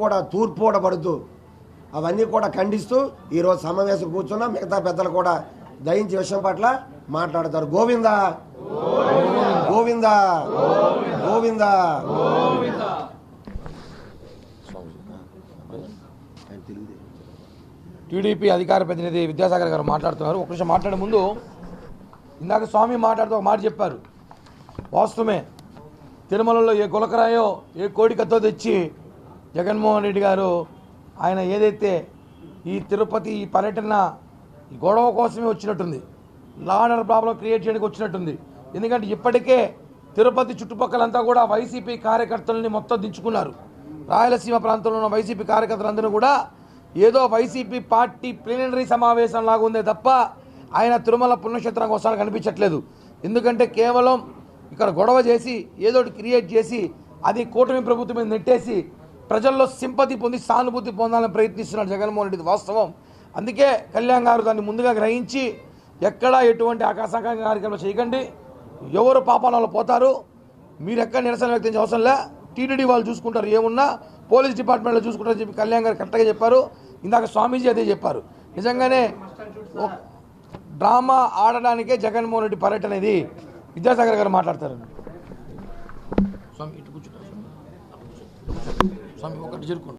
కూడా తూర్పుడబడుతూ అవన్నీ కూడా ఖండిస్తూ ఈరోజు సమావేశం కూర్చున్నాం. మిగతా పెద్దలు కూడా దయించి విషయం పట్ల మాట్లాడతారు. గోవింద గోవింద గోవింద. టీడీపీ అధికార ప్రతినిధి విద్యాసాగర్ గారు మాట్లాడుతున్నారు. ఒక నిమిషం మాట్లాడే ముందు ఇందాక స్వామి మాట్లాడుతూ ఒక మాట చెప్పారు. వాస్తవమే, తిరుమలలో ఏ గులకరాయో ఏ కోడికతో తెచ్చి జగన్మోహన్ రెడ్డి గారు ఆయన ఏదైతే ఈ తిరుపతి ఈ పర్యటన ఈ గొడవ కోసమే వచ్చినట్టుంది, law and order problem create చేయడానికి వచ్చినట్టుంది. ఎందుకంటే ఇప్పటికే తిరుపతి చుట్టుపక్కలంతా కూడా వైసీపీ కార్యకర్తలని మొత్తం దించుకున్నారు. రాయలసీమ ప్రాంతంలో ఉన్న వైసీపీ కార్యకర్తలందరూ కూడా ఏదో వైసీపీ పార్టీ ప్లీనరీ సమావేశం లాగా ఉందే తప్ప ఆయన తిరుమల పుణ్యక్షేత్రం కోసం కనిపించట్లేదు. ఎందుకంటే కేవలం ఇక్కడ గొడవ చేసి ఏదో క్రియేట్ చేసి అది కూటమి ప్రభుత్వం మీద నెట్టేసి ప్రజల్లో సింపతి పొంది సానుభూతి పొందాలని ప్రయత్నిస్తున్నాడు జగన్మోహన్ రెడ్డి. వాస్తవం. అందుకే కళ్యాణ్ గారు దాన్ని ముందుగా గ్రహించి ఎక్కడా ఎటువంటి ఆకాశంగా కార్యక్రమం చేయకండి, ఎవరు పాపాలలో పోతారు, మీరు ఎక్కడ నిరసన వ్యక్తం అవసరం లే, టీటీడీ వాళ్ళు చూసుకుంటారు, ఏమున్నా పోలీస్ డిపార్ట్మెంట్లో చూసుకుంటారని చెప్పి కళ్యాణ్ గారు కరెక్ట్గా చెప్పారు. ఇందాక స్వామీజీ అదే చెప్పారు. నిజంగానే డ్రామా ఆడడానికే జగన్మోహన్ రెడ్డి పర్యటన ఇది. విద్యాసాగర్ గారు మాట్లాడతారు. స్వామి ఇటు కూర్చుంటారు. స్వామి ఒకటి జరుపుకోండి.